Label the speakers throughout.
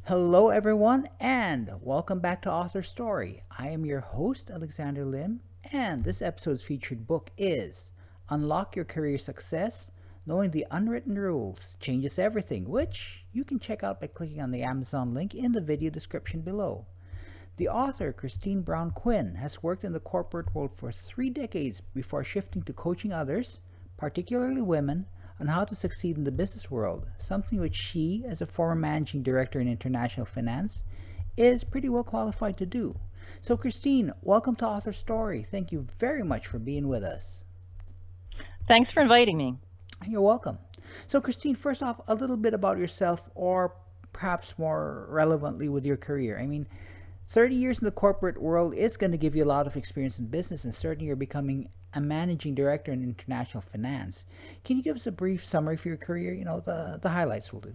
Speaker 1: Hello, everyone, and welcome back to AuthorStory. I am your host, Alexander Lim, and this episode's featured book is Unlock Your Career Success Knowing the Unwritten Rules Changes Everything, which you can check out by clicking on the Amazon link in the video description below. The author, Christine Brown-Quinn, has worked in the corporate world for 3 decades before shifting to coaching others, particularly women, on how to succeed in the business world, something which she, as a former managing director in international finance, is pretty well qualified to do. So, Christine, welcome to Author Story. Thank you very much for being with us.
Speaker 2: Thanks for inviting me.
Speaker 1: You're welcome. So, Christine, first off, a little bit about yourself, or perhaps more relevantly with your career. 30 years in the corporate world is going to give you a lot of experience in business, and certainly you're becoming a managing director in international finance. Can you give us a brief summary for your career? The highlights will do.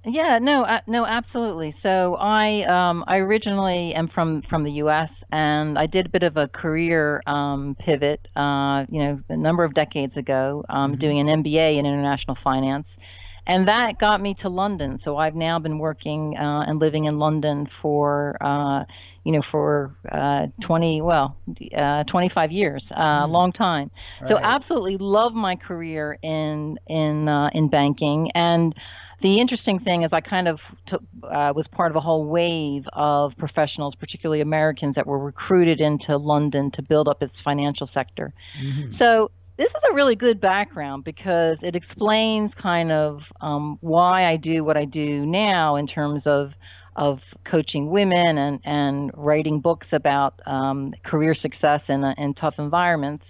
Speaker 2: Yeah, no, absolutely. So I originally am from the U.S. and I did a bit of a career pivot, a number of decades ago, doing an MBA in international finance, and that got me to London. So I've now been working and living in London for 25 years, a long time. So
Speaker 1: Right.
Speaker 2: absolutely love my career in banking. And the interesting thing is I kind of was part of a whole wave of professionals, particularly Americans, that were recruited into London to build up its financial sector. So this is a really good background because it explains kind of why I do what I do now in terms of coaching women and writing books about career success in tough environments.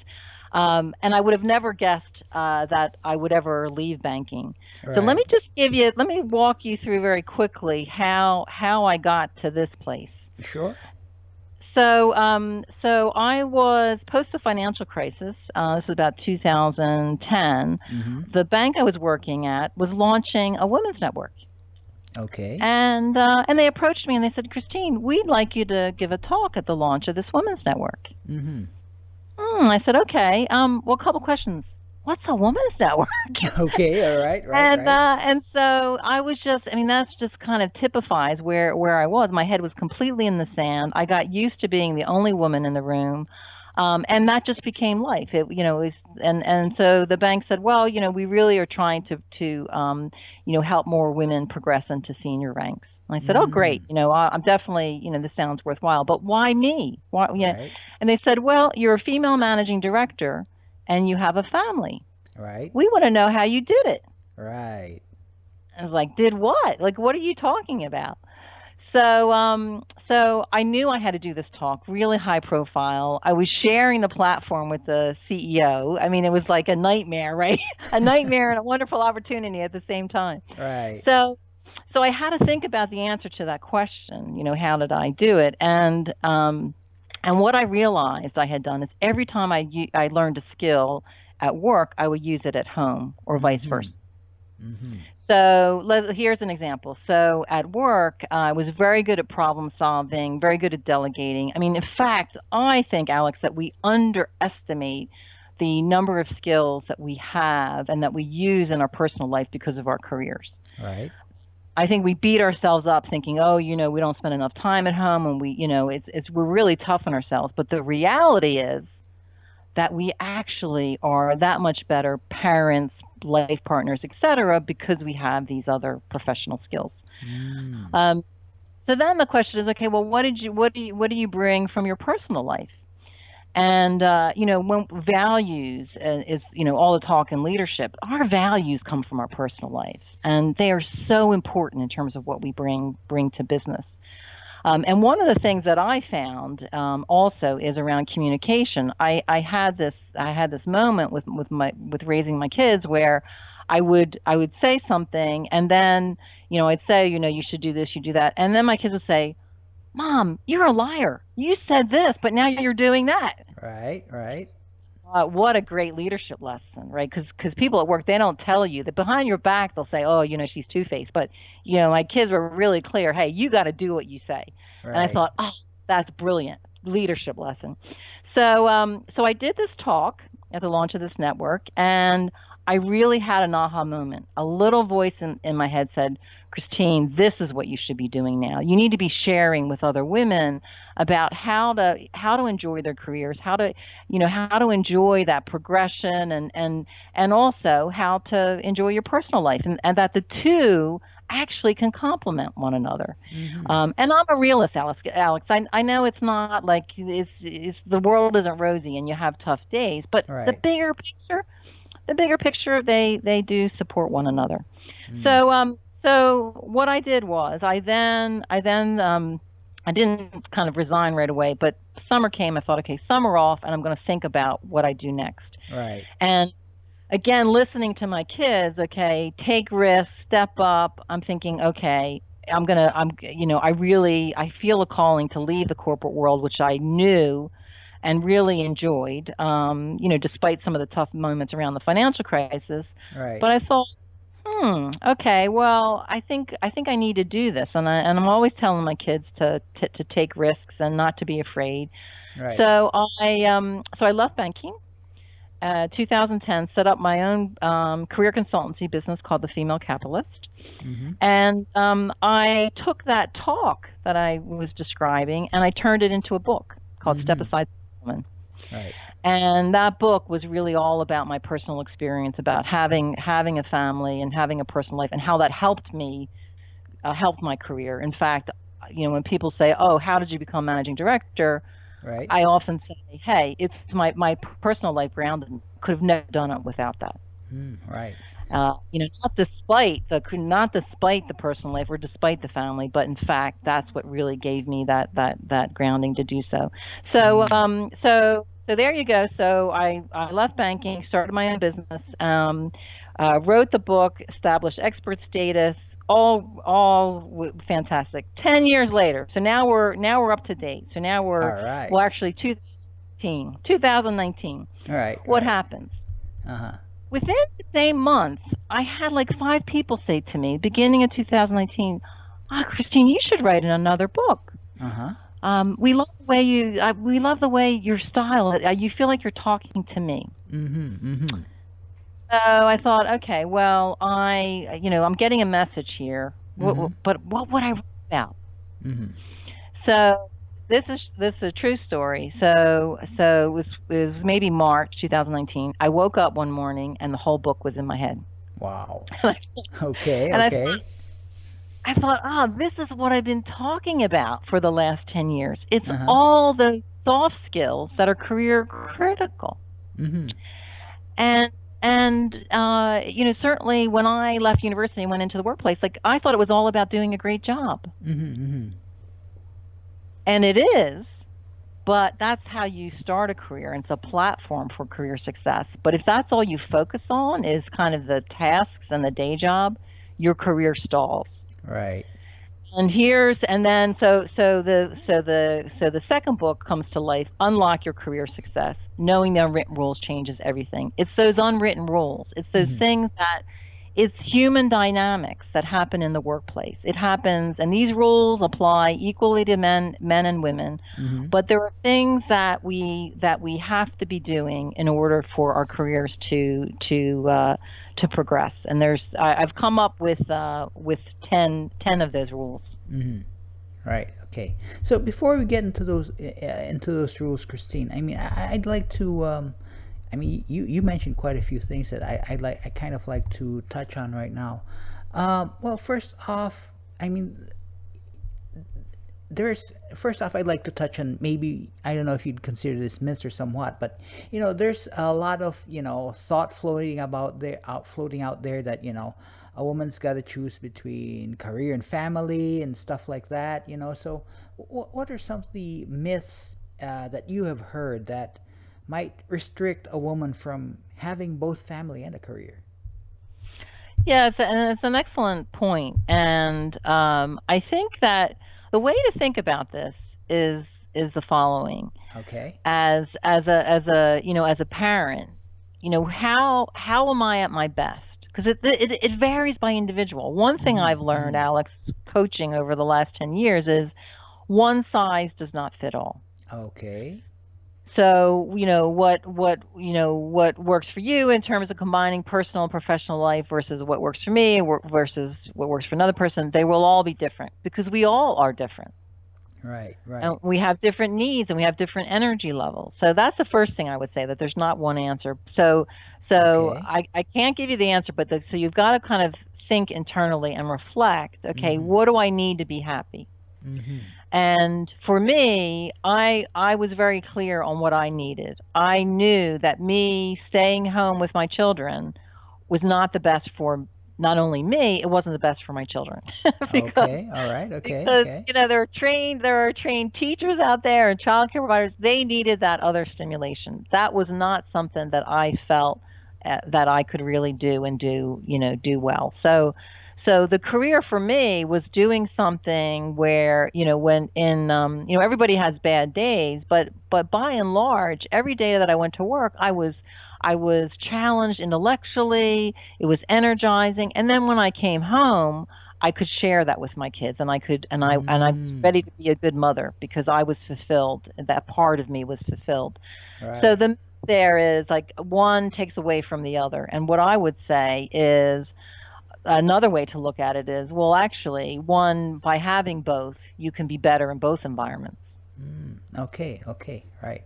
Speaker 2: And I would have never guessed that I would ever leave banking. So let
Speaker 1: Right.
Speaker 2: me walk you through very quickly how I got to this place.
Speaker 1: Sure.
Speaker 2: So I was post the financial crisis. This was about 2010.
Speaker 1: Mm-hmm.
Speaker 2: The bank I was working at was launching a women's network.
Speaker 1: Okay.
Speaker 2: And they approached me and they said, Christine, we'd like you to give a talk at the launch of this women's network.
Speaker 1: Mm-hmm.
Speaker 2: I said, okay. Well, a couple questions. What's a women's network?
Speaker 1: Okay. All right. Right.
Speaker 2: And so I was that's just kind of typifies where I was. My head was completely in the sand. I got used to being the only woman in the room. And that just became life. And so the bank said, well, we really are trying to help more women progress into senior ranks. And I said, oh, great. I'm definitely, this sounds worthwhile, but why me? Why,
Speaker 1: Right.
Speaker 2: And they said, well, you're a female managing director and you have a family.
Speaker 1: Right.
Speaker 2: We want to know how you did it.
Speaker 1: Right.
Speaker 2: I was like, did what? Like, what are you talking about? So I knew I had to do this talk, really high profile. I was sharing the platform with the CEO. It was like a nightmare, right? A nightmare and a wonderful opportunity at the same time.
Speaker 1: Right.
Speaker 2: So I had to think about the answer to that question. How did I do it? And what I realized I had done is every time I learned a skill at work, I would use it at home or vice versa.
Speaker 1: Mm-hmm.
Speaker 2: So here's an example. So at work, I was very good at problem solving, very good at delegating. In fact, I think, Alex, that we underestimate the number of skills that we have and that we use in our personal life because of our careers.
Speaker 1: Right.
Speaker 2: I think we beat ourselves up thinking, oh, we don't spend enough time at home, and we're really tough on ourselves. But the reality is that we actually are that much better parents, life partners, etc., because we have these other professional skills. So then the question is, okay, well, what do you bring from your personal life? And when values is all the talk in leadership, our values come from our personal lives, and they are so important in terms of what we bring to business. And one of the things that I found also is around communication. I had this moment with raising my kids where I would say something, and then I'd say you should do this, you do that, and then my kids would say, Mom, you're a liar. You said this, but now you're doing that.
Speaker 1: Right. Right.
Speaker 2: What a great leadership lesson, right? Because people at work, they don't tell you that behind your back. They'll say, oh, she's two-faced. But, my kids were really clear. Hey, you got to do what you say.
Speaker 1: Right.
Speaker 2: And I thought, oh, that's brilliant leadership lesson. So I did this talk at the launch of this network, and I really had an aha moment. A little voice in my head said, Christine, this is what you should be doing now. You need to be sharing with other women about how to enjoy their careers, how to enjoy that progression, and also how to enjoy your personal life, and that the two actually can complement one another. And I'm a realist, Alex. I know it's not like it's the world isn't rosy and you have tough days, but
Speaker 1: Right.
Speaker 2: the bigger picture, they do support one another. So what I did was I didn't kind of resign right away, but summer came. I thought, okay, summer off, and I'm going to think about what I do next.
Speaker 1: Right.
Speaker 2: And again, listening to my kids, okay, take risks, step up. I'm thinking, okay, I feel a calling to leave the corporate world, which I knew and really enjoyed, despite some of the tough moments around the financial crisis.
Speaker 1: Right.
Speaker 2: But I thought, okay, well, I think I need to do this, and I'm always telling my kids to take risks and not to be afraid.
Speaker 1: Right.
Speaker 2: So I left banking. 2010, set up my own career consultancy business called The Female Capitalist. And I took that talk that I was describing and I turned it into a book called Step Aside Woman.
Speaker 1: Right.
Speaker 2: And that book was really all about my personal experience about having a family and having a personal life, and how that helped me, helped my career. In fact, when people say, "Oh, how did you become managing director?"
Speaker 1: Right.
Speaker 2: I often say, "Hey, it's my personal life grounded. Could have never done it without that."
Speaker 1: Right.
Speaker 2: Not despite the personal life or despite the family, but in fact, that's what really gave me that grounding to do so. So there you go. So I left banking, started my own business, wrote the book, established expert status. All fantastic. 10 years later, so now we're up to date. So now we're
Speaker 1: all right.
Speaker 2: Well, actually 2019.
Speaker 1: All right.
Speaker 2: What happens? Within the same month, I had like 5 people say to me, beginning of 2019, Christine, you should write another book. We love the way we love the way your style. You feel like you're talking to me. So I thought, okay, well, I'm getting a message here, but what would I write about? So this is a true story. So it was maybe March 2019. I woke up one morning and the whole book was in my head.
Speaker 1: Wow. Okay.
Speaker 2: And I thought, this is what I've been talking about for the last 10 years. It's all the soft skills that are career critical. And certainly when I left university and went into the workplace, like I thought it was all about doing a great job. And it is, but that's how you start a career. And it's a platform for career success. But if that's all you focus on is kind of the tasks and the day job, your career stalls.
Speaker 1: Right.
Speaker 2: And then the second book comes to life. Unlock your career success. Knowing the unwritten rules changes everything. It's those unwritten rules. It's those things that it's human dynamics that happen in the workplace. It happens, and these rules apply equally to men and women. But there are things that we have to be doing in order for our careers to progress. And I've come up with 10 of those rules.
Speaker 1: Right. Okay. So before we get into those rules, Christine, I mean, I'd like to. You mentioned quite a few things that I kind of like to touch on right now. Well, first off, I'd like to touch on, maybe, I don't know if you'd consider this myths or somewhat, but there's a lot of thought floating out there that a woman's got to choose between career and family and stuff like that. So what are some of the myths that you have heard that might restrict a woman from having both family and a career?
Speaker 2: Yeah, it's an excellent point, and I think that the way to think about this is the following.
Speaker 1: Okay.
Speaker 2: As a parent, how am I at my best? Because it varies by individual. One thing I've learned, Alex, coaching over the last 10 years is one size does not fit all.
Speaker 1: Okay.
Speaker 2: So, what works for you in terms of combining personal and professional life versus what works for me versus what works for another person, they will all be different because we all are different.
Speaker 1: Right,
Speaker 2: And
Speaker 1: right.
Speaker 2: we have different needs and we have different energy levels. So that's the first thing I would say, that there's not one answer. So
Speaker 1: Okay.
Speaker 2: I can't give you the answer, but so you've got to kind of think internally and reflect, okay,
Speaker 1: Mm-hmm.
Speaker 2: what do I need to be happy?
Speaker 1: Mm-hmm.
Speaker 2: And for me, I was very clear on what I needed. I knew that me staying home with my children was not the best for not only me, it wasn't the best for my children because
Speaker 1: Okay. All right. Okay.
Speaker 2: because
Speaker 1: Okay.
Speaker 2: there are trained teachers out there and child care providers. They needed that other stimulation. That was not something that I felt that I could really do and do well. So the career for me was doing something where when in everybody has bad days, but by and large every day that I went to work I was challenged intellectually. It was energizing, and then when I came home, I could share that with my kids, and I was
Speaker 1: Mm.
Speaker 2: ready to be a good mother because I was fulfilled. That part of me was fulfilled. So
Speaker 1: Right.
Speaker 2: the there is like one takes away from the other, and what I would say is another way to look at it is, well, actually, one by having both, you can be better in both environments.
Speaker 1: Mm. Okay. Okay. Right.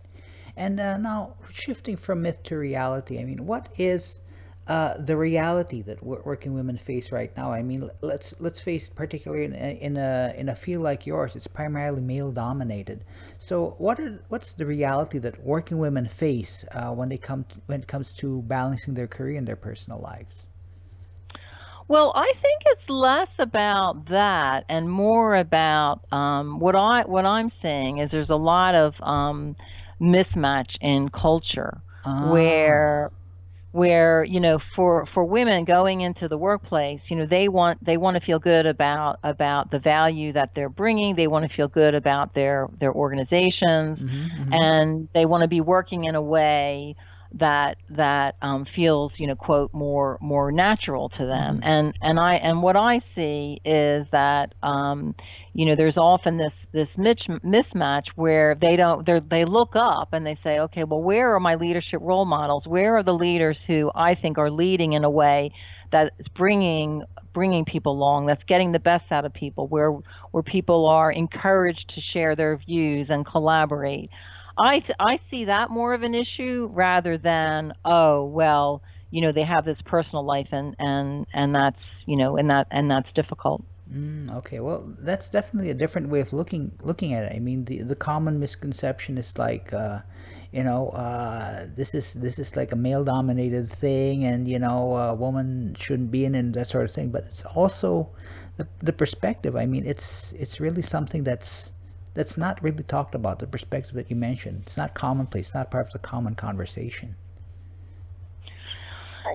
Speaker 1: And now, shifting from myth to reality, I mean, what is the reality that working women face right now? I mean, let's face, particularly in a field like yours, it's primarily male dominated. So, what's the reality that working women face when it comes to balancing their career and their personal lives?
Speaker 2: Well, I think it's less about that and more about what I'm seeing is there's a lot of mismatch in culture
Speaker 1: Ah.
Speaker 2: where for women going into the workplace, they want to feel good about the value that they're bringing. They want to feel good about their organizations,
Speaker 1: Mm-hmm. Mm-hmm.
Speaker 2: and they want to be working in a way that feels, quote, more natural to them.
Speaker 1: Mm-hmm.
Speaker 2: And what I see is that there's often this mismatch where they look up and they say, okay, well, where are my leadership role models? Where are the leaders who I think are leading in a way that is bringing people along, that's getting the best out of people, where people are encouraged to share their views and collaborate. I see that more of an issue rather than, oh, well, they have this personal life, and that's and that's difficult.
Speaker 1: Okay, well, that's definitely a different way of looking at it. I mean, the common misconception is like, this is like a male-dominated thing, and a woman shouldn't be in it and that sort of thing. But it's also the perspective. I mean, it's really something that's not really talked about. The perspective that you mentioned, it's not commonplace. It's not part of the common conversation.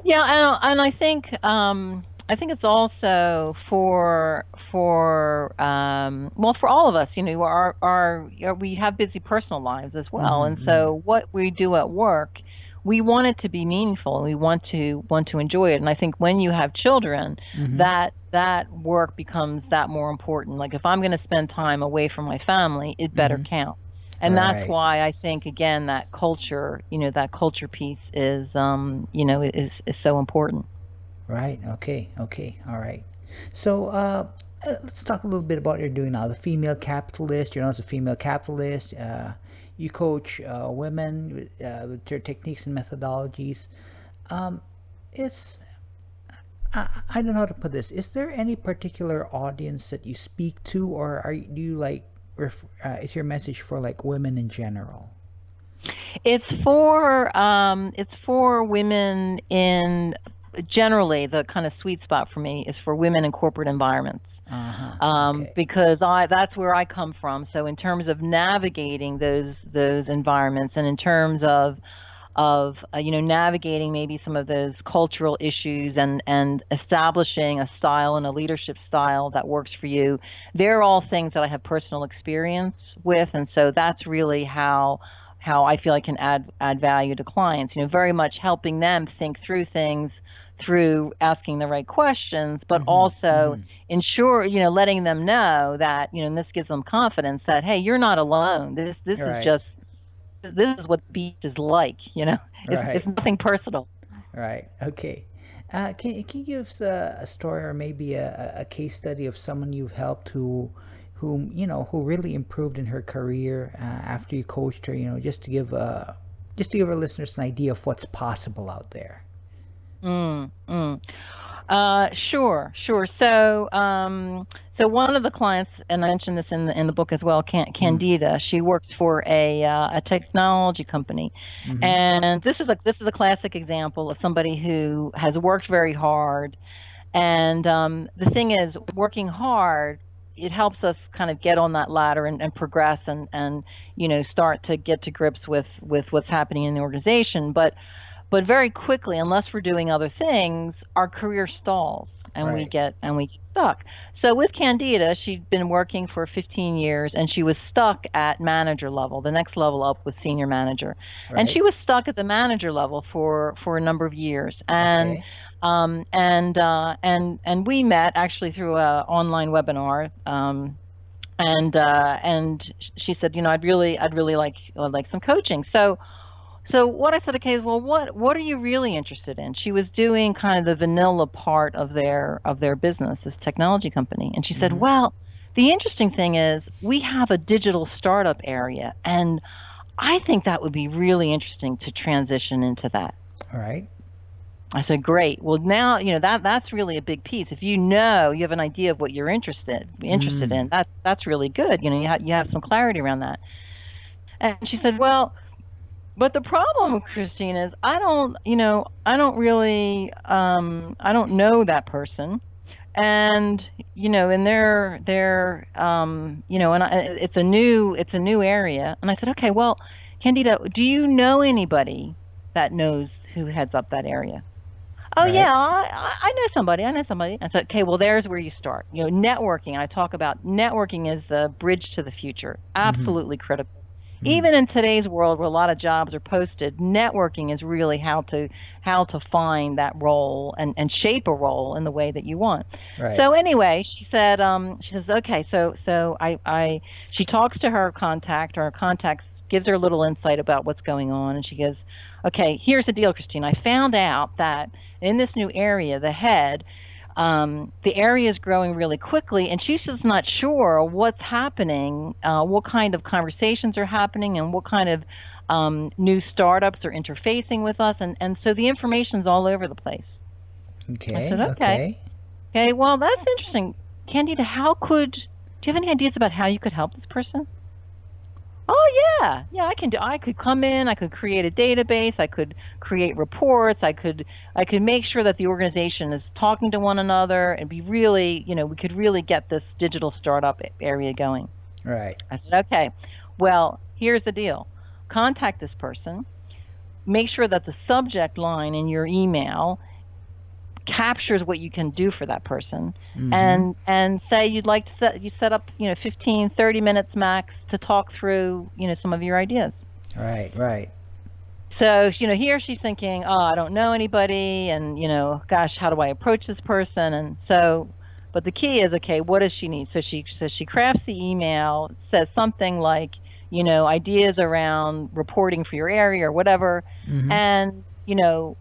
Speaker 2: Yeah, and I think it's also for all of us, we have busy personal lives as well, and
Speaker 1: Mm-hmm.
Speaker 2: so what we do at work, we want it to be meaningful, and we want to enjoy it. And I think when you have children,
Speaker 1: Mm-hmm.
Speaker 2: that work becomes that more important. Like if I'm going to spend time away from my family, it better
Speaker 1: Mm-hmm.
Speaker 2: count. And that's
Speaker 1: Right.
Speaker 2: why I think again that culture piece is so important.
Speaker 1: Right. Okay. Okay. All right. So, let's talk a little bit about what you're doing now. The female capitalist. You're known as a female capitalist. You coach women with your techniques and methodologies. Um, it's I don't know how to put this. Is there any particular audience that you speak to, or do you like is your message for like women in general?
Speaker 2: It's for women in generally the kind of sweet spot for me is for women in corporate environments.
Speaker 1: Uh-huh. Okay.
Speaker 2: Because that's where I come from. So in terms of navigating those environments, and in terms of navigating maybe some of those cultural issues, and establishing a style and a leadership style that works for you, they're all things that I have personal experience with, and so that's really how I feel I can add value to clients. Very much helping them think through things through asking the right questions, but
Speaker 1: Mm-hmm.
Speaker 2: also
Speaker 1: Mm-hmm.
Speaker 2: letting them know that, and this gives them confidence that, hey, you're not alone. This
Speaker 1: All
Speaker 2: is
Speaker 1: right.
Speaker 2: just is what the beach is like. It's
Speaker 1: Right.
Speaker 2: nothing personal.
Speaker 1: Right. Okay. Can you give us a story or maybe a case study of someone you've helped who really improved in her career after you coached her? Just to give our listeners an idea of what's possible out there.
Speaker 2: Mm, mm. Sure, sure. So one of the clients, and I mentioned this in the book as well,
Speaker 1: Mm.
Speaker 2: Candida. She works for a technology company,
Speaker 1: Mm-hmm.
Speaker 2: and this is a classic example of somebody who has worked very hard. And the thing is, working hard, it helps us kind of get on that ladder and progress and start to get to grips with what's happening in the organization. But very quickly, unless we're doing other things, our career stalls and we
Speaker 1: Right.
Speaker 2: get stuck. So with Candida, she'd been working for 15 years and she was stuck at manager level. The next level up was senior manager, and
Speaker 1: Right.
Speaker 2: she was stuck at the manager level for a number of years.
Speaker 1: Okay.
Speaker 2: And we met actually through a online webinar. And she said, I'd really like some coaching. So what I said, okay, is, well, what are you really interested in? She was doing kind of the vanilla part of their business, this technology company, and she said,
Speaker 1: Mm-hmm.
Speaker 2: well, the interesting thing is we have a digital startup area, and I think that would be really interesting to transition into that.
Speaker 1: All right.
Speaker 2: I said, great. Well, now that's really a big piece. If you have an idea of what you're interested
Speaker 1: Mm.
Speaker 2: in, that's really good. You have some clarity around that. And she said, well, but the problem, Christine, is I don't know that person, and it's a new area, and I said, okay, well, Candida, do you know anybody that knows who heads up that area? Oh
Speaker 1: Right.
Speaker 2: yeah, I know somebody. I know somebody. I said, okay, well, there's where you start. Networking. I talk about networking as the bridge to the future.
Speaker 1: Mm-hmm.
Speaker 2: Absolutely critical.
Speaker 1: Mm.
Speaker 2: Even in today's world where a lot of jobs are posted, networking is really how to find that role and shape a role in the way that you want.
Speaker 1: Right.
Speaker 2: So anyway, she says, okay, so she talks to her contact, or her contact gives her a little insight about what's going on, and she goes, okay, here's the deal, Christine. I found out that in this new area, the area is growing really quickly, and she's just not sure what's happening, what kind of conversations are happening, and what kind of new startups are interfacing with us, and so the information's all over the place. I said,
Speaker 1: Okay.
Speaker 2: okay,
Speaker 1: Okay.
Speaker 2: okay, well, that's interesting. Candida, do you have any ideas about how you could help this person? Oh yeah, yeah. I could come in. I could create a database. I could create reports. I could make sure that the organization is talking to one another and be really, we could really get this digital startup area going.
Speaker 1: Right.
Speaker 2: I said, okay. Well, here's the deal. Contact this person. Make sure that the subject line in your email captures what you can do for that person,
Speaker 1: Mm-hmm.
Speaker 2: and say you'd like to set up 15, 30 minutes max to talk through some of your ideas.
Speaker 1: Right. Right.
Speaker 2: So here she's thinking, oh, I don't know anybody, and gosh, how do I approach this person? And so, but the key is, okay, what does she need? So she crafts the email, says something like, ideas around reporting for your area or whatever,
Speaker 1: Mm-hmm.
Speaker 2: and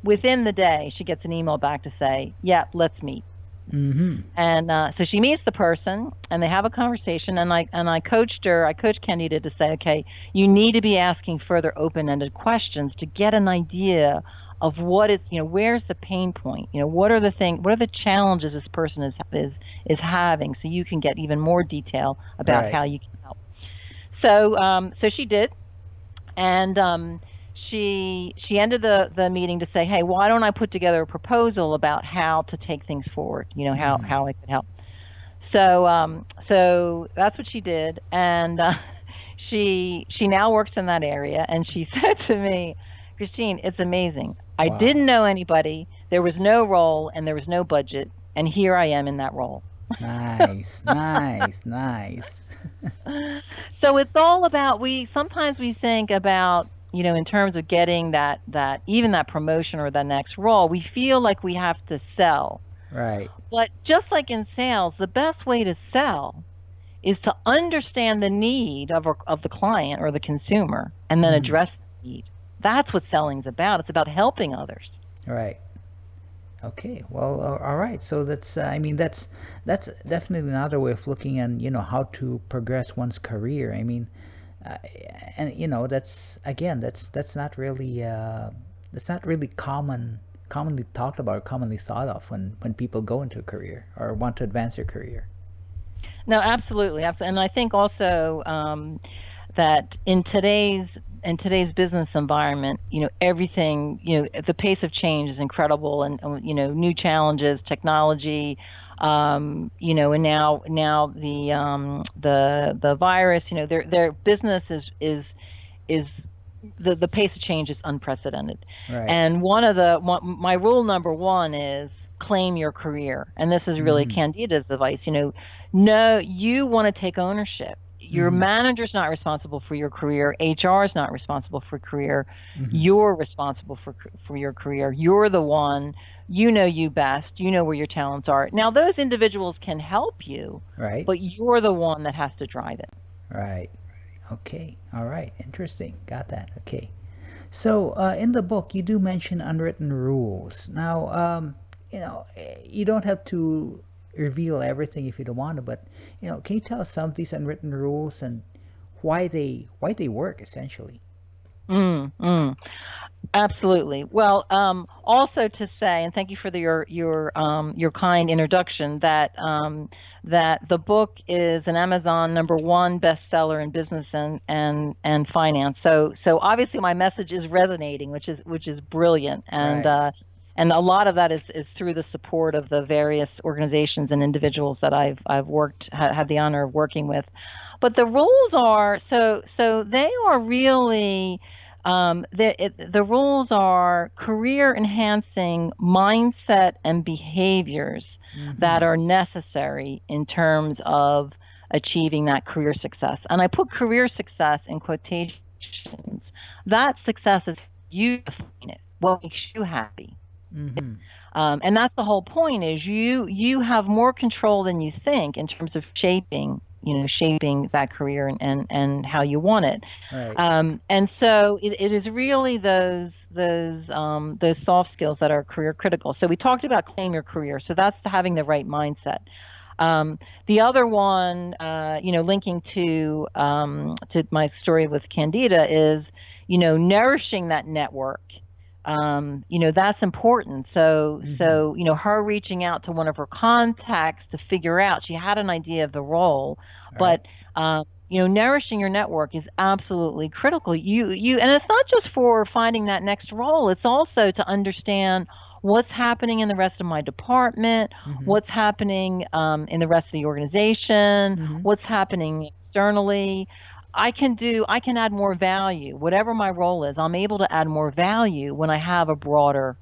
Speaker 2: within the day she gets an email back to say, yeah, let's meet.
Speaker 1: Mm-hmm.
Speaker 2: And so she meets the person, and they have a conversation. And I coached Candida to say, okay, you need to be asking further open-ended questions to get an idea of what it's, where's the pain point, what are the challenges this person is having, so you can get even more detail about
Speaker 1: Right.
Speaker 2: how you can help. So she did, and she ended the meeting to say, hey, why don't I put together a proposal about how to take things forward,
Speaker 1: Mm.
Speaker 2: how I could help. So that's what she did, and she now works in that area, and she said to me, Christine, it's amazing. I
Speaker 1: Wow.
Speaker 2: didn't know anybody, there was no role, and there was no budget, and here I am in that role.
Speaker 1: Nice. Nice. Nice.
Speaker 2: So it's all about, we sometimes we think about, in terms of getting that even that promotion or that next role, we feel like we have to sell.
Speaker 1: Right.
Speaker 2: But just like in sales, the best way to sell is to understand the need of the client or the consumer and then
Speaker 1: Mm-hmm.
Speaker 2: address the need. That's what selling's about. It's about helping others.
Speaker 1: Right. Okay. Well, all right. So that's I mean that's definitely another way of looking at how to progress one's career. I mean, uh, and that's again that's not really commonly talked about or commonly thought of when people go into a career or want to advance their career.
Speaker 2: No, absolutely, absolutely. And I think also that in today's business environment, everything, the pace of change is incredible, and new challenges, technology, and now the virus, their business is the pace of change is unprecedented.
Speaker 1: Right.
Speaker 2: And my rule number one is claim your career. And this is really
Speaker 1: Mm-hmm.
Speaker 2: Candida's advice. No, you want to take ownership. Your
Speaker 1: Mm-hmm.
Speaker 2: manager's not responsible for your career. HR is not responsible for career.
Speaker 1: Mm-hmm.
Speaker 2: You're responsible for your career. You're the one. You know you best. You know where your talents are. Now, those individuals can help you,
Speaker 1: Right.
Speaker 2: but you're the one that has to drive it.
Speaker 1: Right. Okay. All right. Interesting. Got that. Okay. So, in the book, you do mention unwritten rules. Now, you don't have to reveal everything if you don't want to, but can you tell us some of these unwritten rules and why they work essentially?
Speaker 2: Mm, mm. Absolutely. Well, also to say, and thank you for your kind introduction, that the book is an Amazon #1 bestseller in business and finance. So obviously my message is resonating, which is brilliant,
Speaker 1: Right.
Speaker 2: and a lot of that is through the support of the various organizations and individuals that I've had the honor of working with. But the rules are so they are really the rules are career enhancing mindset and behaviors
Speaker 1: Mm-hmm.
Speaker 2: that are necessary in terms of achieving that career success. And I put career success in quotations. That success is you define it, what makes you happy.
Speaker 1: Mm-hmm.
Speaker 2: And that's the whole point is you have more control than you think in terms of shaping that career and how you want it.
Speaker 1: Right.
Speaker 2: And so it is really those soft skills that are career critical. So we talked about claim your career. So that's having the right mindset. The other one, linking to my story with Candida is, nourishing that network. That's important.
Speaker 1: Mm-hmm.
Speaker 2: So her reaching out to one of her contacts to figure out, she had an idea of the role,
Speaker 1: Right.
Speaker 2: but nourishing your network is absolutely critical. And it's not just for finding that next role. It's also to understand what's happening in the rest of my department,
Speaker 1: Mm-hmm.
Speaker 2: what's happening in the rest of the organization,
Speaker 1: Mm-hmm.
Speaker 2: what's happening externally. I can add more value. Whatever my role is, I'm able to add more value when I have a broader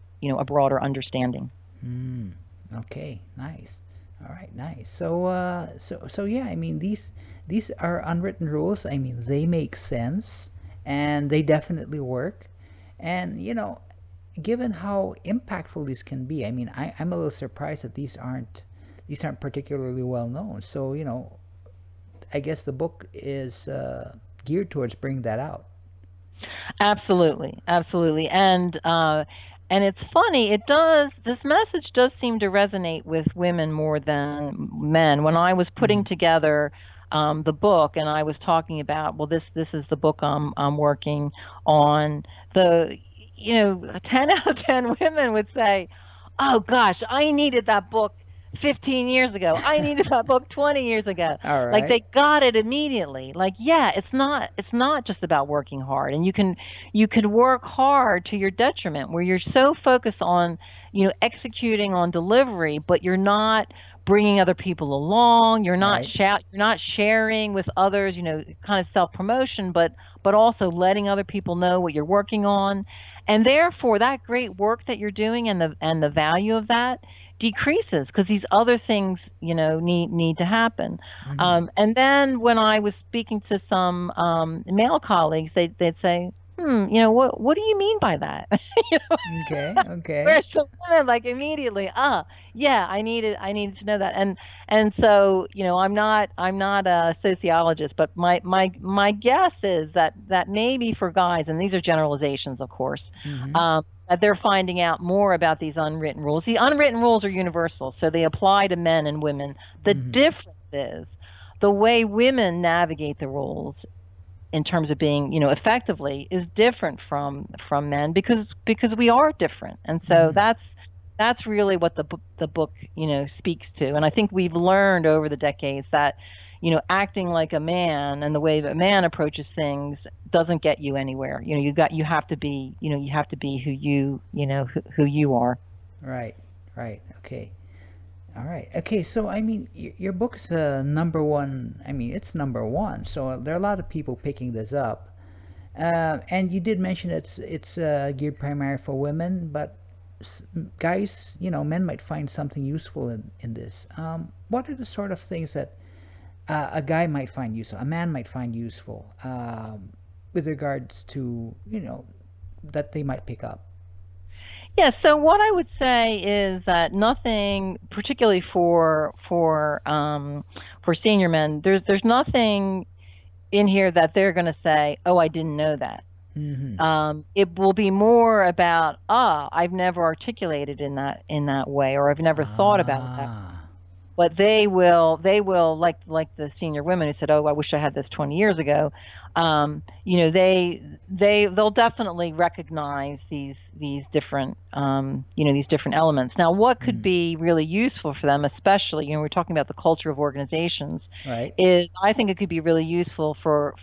Speaker 2: understanding.
Speaker 1: Mm. Okay. Nice. All right. Nice. So yeah. I mean, these are unwritten rules. I mean, they make sense, and they definitely work. And given how impactful these can be, I mean, I'm a little surprised that these aren't particularly well known. So I guess the book is geared towards bringing that out.
Speaker 2: Absolutely, absolutely, and it's funny. This message does seem to resonate with women more than men. When I was
Speaker 1: Mm-hmm.
Speaker 2: putting together the book, and I was talking about, well, this is the book I'm working on. The 10 out of 10 women would say, "Oh gosh, I needed that book 15 years ago. I needed that book 20 years ago."
Speaker 1: All
Speaker 2: Like
Speaker 1: right.
Speaker 2: they got it immediately. Like, yeah, it's not just about working hard, and you can work hard to your detriment where you're so focused on executing on delivery, but you're not bringing other people along.
Speaker 1: Right.
Speaker 2: You're not sharing with others. Kind of self promotion, but also letting other people know what you're working on, and therefore that great work that you're doing and the value of that decreases because these other things need to happen.
Speaker 1: Mm-hmm.
Speaker 2: And then when I was speaking to some male colleagues, they'd say, what do you mean by that? You know,
Speaker 1: Okay, okay.
Speaker 2: whereas the women like immediately, yeah, I needed to know that. And so, I'm not a sociologist, but my guess is that maybe for guys, and these are generalizations, of course,
Speaker 1: Mm-hmm.
Speaker 2: that they're finding out more about these unwritten rules. The unwritten rules are universal, so they apply to men and women. The
Speaker 1: Mm-hmm.
Speaker 2: difference is the way women navigate the rules in terms of being, effectively, is different from men, because we are different. And so
Speaker 1: Mm-hmm.
Speaker 2: that's really what the book speaks to. And I think we've learned over the decades that acting like a man and the way that a man approaches things doesn't get you anywhere. You have to be who you are.
Speaker 1: Right, right. Okay. All right. Okay. So, I mean, your book is number one. I mean, it's number one. So there are a lot of people picking this up. And you did mention it's geared primarily for women, but guys, men might find something useful in this. What are the sort of things that a guy might find useful, a man might find useful, with regards to, that they might pick up?
Speaker 2: Yeah, so what I would say is that nothing, particularly for senior men, there's nothing in here that they're going to say, "Oh, I didn't know that."
Speaker 1: Mm-hmm.
Speaker 2: It will be more about, I've never articulated in that way, or I've never thought about it that.
Speaker 1: Ah.
Speaker 2: But they will like the senior women who said, "Oh, I wish I had this 20 years ago." They'll definitely recognize these different these different elements. Now, what could
Speaker 1: Mm.
Speaker 2: be really useful for them, especially, we're talking about the culture of organizations,
Speaker 1: Right.
Speaker 2: is I think it could be really useful for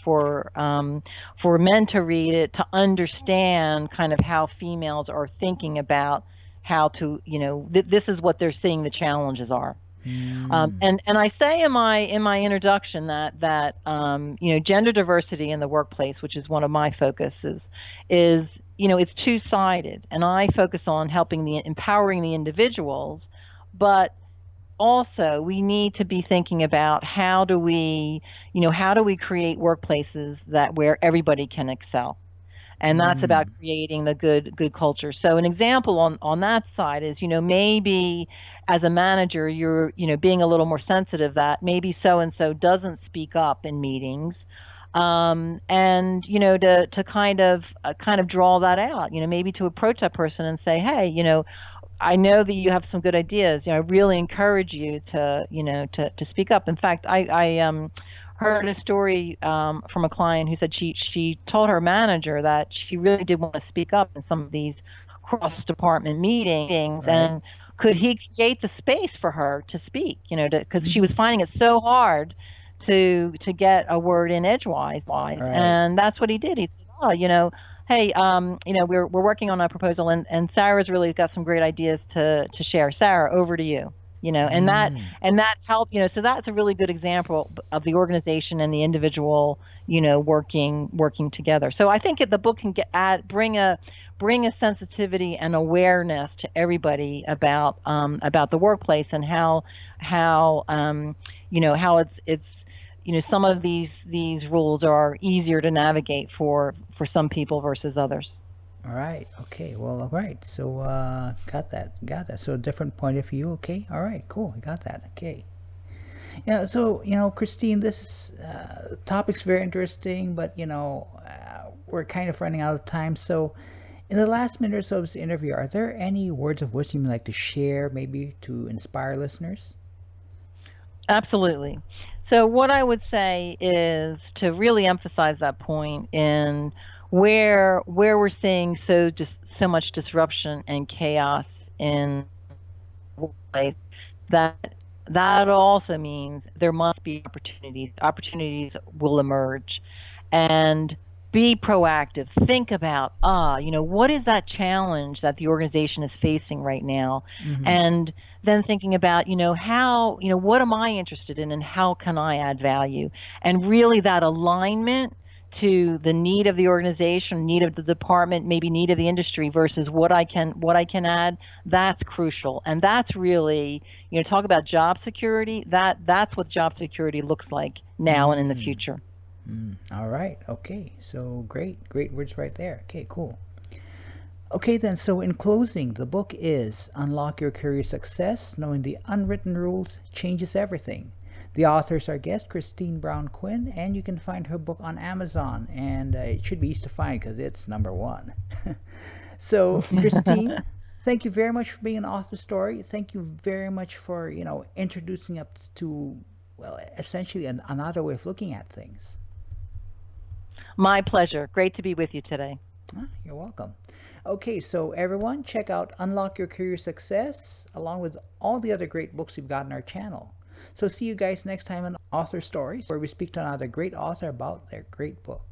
Speaker 2: men to read it, to understand kind of how females are thinking about how to, this is what they're seeing the challenges are.
Speaker 1: Mm.
Speaker 2: And I say in my introduction that gender diversity in the workplace, which is one of my focuses, is it's two-sided, and I focus on empowering the individuals, but also we need to be thinking about how do we create workplaces that where everybody can excel. And that's about
Speaker 1: Mm.
Speaker 2: creating the good culture. So an example on that side is, maybe as a manager, you're being a little more sensitive that maybe so and so doesn't speak up in meetings, and to kind of draw that out. Maybe to approach that person and say, "Hey, I know that you have some good ideas. I really encourage you to speak up." In fact, I heard a story from a client who said she told her manager that she really did want to speak up in some of these cross department meetings,
Speaker 1: Right.
Speaker 2: and could he create the space for her to speak? Because she
Speaker 1: Mm-hmm.
Speaker 2: was finding it so hard to get a word in edgewise,
Speaker 1: Right.
Speaker 2: and that's what he did. He said, "Oh, hey, we're working on a proposal, and Sarah's really got some great ideas to share. Sarah, over to you." And that
Speaker 1: Mm.
Speaker 2: and that helped. So that's a really good example of the organization and the individual, working together. So I think the book can bring a sensitivity and awareness to everybody about the workplace, and how it's some of these rules are easier to navigate for some people versus others.
Speaker 1: All right. Okay. Well, all right. So, got that. Got that. So, different point of view. Okay. All right. Cool. I got that. Okay. Yeah. So, Christine, this topic's very interesting, but we're kind of running out of time. So, in the last minute or so of this interview, are there any words of wisdom you'd like to share, maybe to inspire listeners?
Speaker 2: Absolutely. So what I would say is to really emphasize that point in where we're seeing so much disruption and chaos in the workplace, that that also means there must be opportunities. Opportunities will emerge, and be proactive. Think about, what is that challenge that the organization is facing right now,
Speaker 1: Mm-hmm.
Speaker 2: and then thinking about, how, what am I interested in, and how can I add value, and really that alignment to the need of the organization, need of the department, maybe need of the industry versus what I can add. That's crucial, and that's really, talk about job security. That's what job security looks like now and in the
Speaker 1: Mm.
Speaker 2: future.
Speaker 1: All right. Okay. So great words right there. Okay, cool. Okay, then, so in closing, the book is Unlock Your Career Success. Knowing the Unwritten Rules Changes Everything. The author is our guest, Christine Brown-Quinn, and you can find her book on Amazon, and it should be easy to find because it's number one. So, Christine, thank you very much for being an author story. Thank you very much for, introducing us to, well, essentially another way of looking at things.
Speaker 2: My pleasure. Great to be with you today.
Speaker 1: You're welcome. Okay, so everyone, check out Unlock Your Career Success along with all the other great books we've got on our channel. So see you guys next time on Author Stories, where we speak to another great author about their great book.